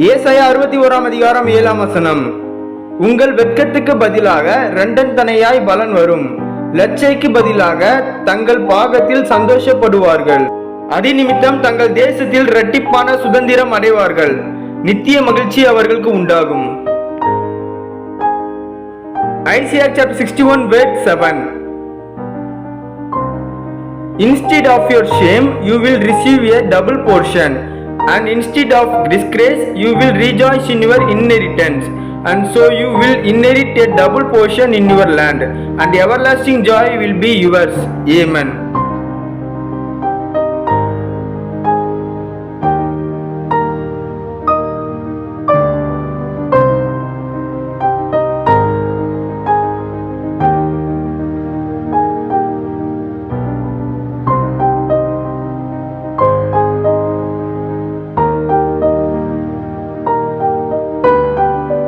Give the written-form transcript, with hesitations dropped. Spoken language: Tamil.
ஏசாயா 61:7 உங்கள் வெட்கத்துக்கு பதிலாக இரண்டந்தனையாய் பலன் வரும், லட்சைக்கு பதிலாக தங்கள் பாகத்தில் சந்தோஷப்படுவார்கள். அதிநிமித்தம் தங்கள் தேசத்தில் இரட்டிப்பான சுதந்திரம் அடைவார்கள், நித்திய மகிழ்ச்சி அவர்களுக்கு உண்டாகும். Isaiah chapter 61 verse 7. Instead of your shame you will receive a double portion, and instead of disgrace you will rejoice in your inheritance, and so you will inherit a double portion in your land, and everlasting joy will be yours. Amen.